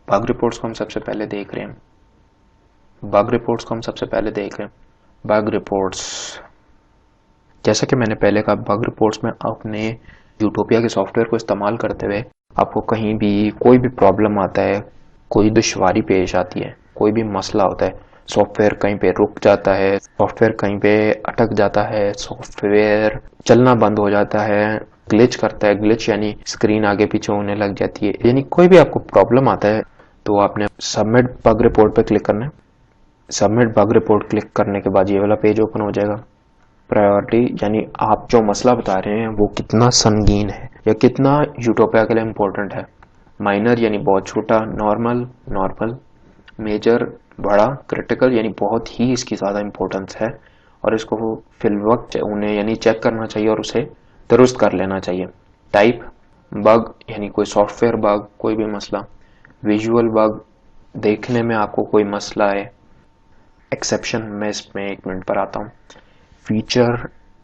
Bug reports को हम सबसे पहले देख रहे हैं। बग रिपोर्ट्स को हम सबसे पहले देख रहे हैं। बग रिपोर्ट्स, जैसा कि मैंने पहले कहा, बग रिपोर्ट्स में अपने यूटोपिया के सॉफ्टवेयर को इस्तेमाल करते हुए आपको कहीं भी कोई भी प्रॉब्लम आता है, कोई दुश्वारी पेश आती है, कोई भी मसला होता है, सॉफ्टवेयर कहीं पे रुक जाता है, सॉफ्टवेयर कहीं पे अटक जाता है, सॉफ्टवेयर चलना बंद हो जाता है, ग्लिच करता है, ग्लिच यानी स्क्रीन आगे पीछे होने लग जाती है, यानी कोई भी आपको प्रॉब्लम आता है तो आपने सबमिट बग रिपोर्ट पे क्लिक करना है। सबमिट बग रिपोर्ट क्लिक करने के बाद ये वाला पेज ओपन हो जाएगा। प्रायोरिटी यानी आप जो मसला बता रहे हैं वो कितना संगीन है या कितना यूटोपिया के लिए इम्पोर्टेंट है। माइनर यानी बहुत छोटा, नॉर्मल नॉर्मल, मेजर बड़ा, क्रिटिकल यानी बहुत ही इसकी ज़्यादा इम्पोर्टेंस है और इसको फिल वक्त उन्हें यानी चेक करना चाहिए और उसे दुरुस्त कर लेना चाहिए। टाइप बग यानी कोई सॉफ्टवेयर बग, कोई भी मसला। विजुअल बग, देखने में आपको कोई मसला है। एक्सेप्शन, मैं इसमें 1 मिनट पर आता हूँ। फीचर,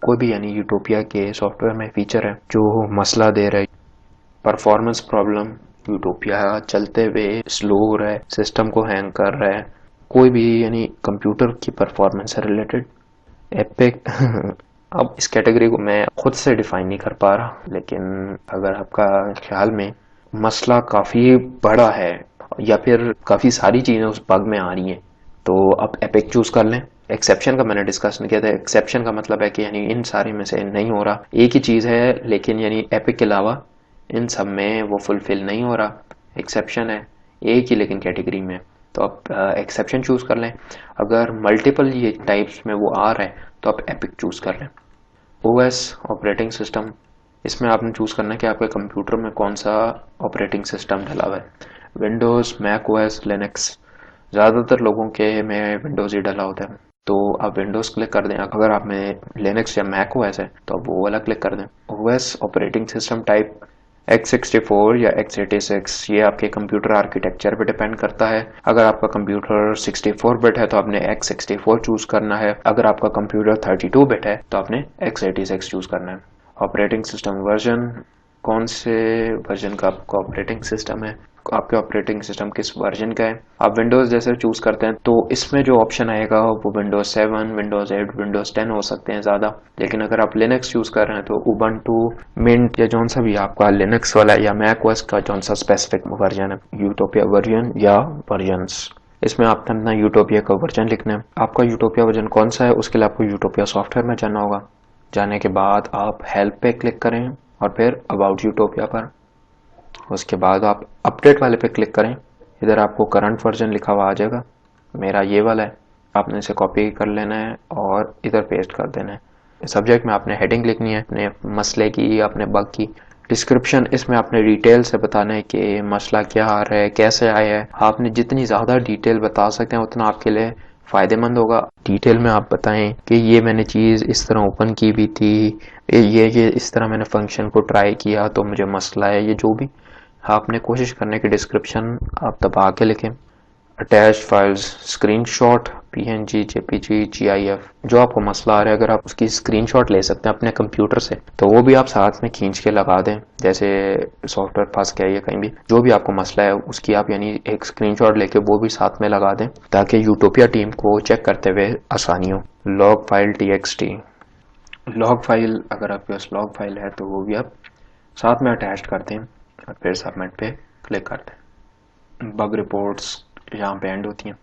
कोई भी यानी यूटोपिया के सॉफ्टवेयर में फीचर है जो मसला दे रहा है। परफॉर्मेंस प्रॉब्लम, यूटोपिया चलते हुए स्लो हो रहा है, सिस्टम को हैंग कर रहा है, कोई भी यानी कंप्यूटर की परफॉर्मेंस से रिलेटेड। एपिक अब इस कैटेगरी को मैं खुद से डिफाइन नहीं कर पा रहा, लेकिन अगर आपका ख्याल में मसला काफ़ी बड़ा है या फिर काफ़ी सारी चीज़ें उस बग में आ रही हैं तो आप एपिक चूज़ कर लें। एक्सेप्शन का मैंने डिस्कस नहीं किया था। एक्सेप्शन का मतलब है कि यानी इन सारे में से नहीं हो रहा, एक ही चीज़ है लेकिन यानी एपिक के अलावा इन सब में वो फुलफिल नहीं हो रहा, एक्सेप्शन है एक ही लेकिन कैटेगरी में, तो आप एक्सेप्शन चूज़ कर लें। अगर मल्टीपल ये टाइप्स में वो आ रहा है तो आप एपिक चूज़ कर लें। ओएस ऑपरेटिंग सिस्टम, इसमें आपने चूज़ करना है कि आपके कंप्यूटर में कौन सा ऑपरेटिंग सिस्टम डला हुआ है। विंडोज़, मैक ओएस, लिनक्स, ज़्यादातर लोगों के में विंडोज़ ही डला होता है तो आप विंडोज़ क्लिक कर दें। अगर आप में लिनक्स या मैक ओएस है तो आप वो वाला क्लिक कर दें। OS operating system type x64 या x86, ये आपके कंप्यूटर आर्किटेक्चर पे डिपेंड करता है। अगर आपका कंप्यूटर 64 बिट है तो आपने x64 चूज करना है, अगर आपका कंप्यूटर 32 बिट है तो आपने x86 चूज करना है। ऑपरेटिंग सिस्टम वर्जन, कौन से वर्जन का आपका ऑपरेटिंग सिस्टम है, आपके ऑपरेटिंग सिस्टम किस वर्जन का है। आप विंडोज़ जैसे चूज करते हैं तो इसमें जो ऑप्शन आएगा वो विंडोज़ 7, विंडोज़ 8, विंडोज़ 10 हो सकते हैं ज़्यादा, लेकिन अगर आप लिनक्स यूज़ कर रहे हैं तो उबंटू, मिंट या जौन सा भी आपका लिनक्स वाला या मैक ओएस का जौन सा स्पेसिफिक वर्जन है, यूटोपिया वर्जन या वर्जन्स, इसमें आपने अपना यूटोपिया का वर्जन लिखना है। आपका यूटोपिया वर्जन कौन सा है उसके लिए आपको यूटोपिया सॉफ्टवेयर में जाना होगा। जाने के बाद आप हेल्प पे क्लिक करें और फिर अबाउट यूटोपिया पर, उसके बाद आप अपडेट वाले पे क्लिक करें। इधर आपको करंट वर्जन लिखा हुआ आ जाएगा, मेरा ये वाला है। आपने इसे कॉपी कर लेना है और इधर पेस्ट कर देना है। सब्जेक्ट में आपने हेडिंग लिखनी है अपने मसले की, अपने बग की। डिस्क्रिप्शन, इसमें आपने डिटेल से बताना है कि मसला क्या आ रहा है, कैसे आया है। आपने जितनी ज़्यादा डिटेल बता सकते हैं उतना आपके लिए फ़ायदेमंद होगा। डिटेल में आप बताएं कि ये मैंने चीज़ इस तरह ओपन की भी थी, ये इस तरह मैंने फंक्शन को ट्राई किया तो मुझे मसला है, ये जो भी आपने कोशिश करने की डिस्क्रिप्शन आप दबा के लिखें। Attach files, screenshot, PNG, JPG, GIF, जो आपको मसला आ रहा है अगर आप उसकी स्क्रीनशॉट ले सकते हैं अपने कंप्यूटर से तो वो भी आप साथ में खींच के लगा दें। जैसे सॉफ्टवेयर फंस गया या कहीं भी जो भी आपको मसला है उसकी आप यानी एक स्क्रीनशॉट लेके वो भी साथ में लगा दें ताकि यूटोपिया टीम को चेक करते हुए आसानी हो। Log file txt, log file, अगर आपके पास लॉग फाइल है तो वो भी आप साथ में अटैच कर दें और फिर सबमिट पे क्लिक कर दें। बग रिपोर्ट्स यहाँ पे एंड होती हैं।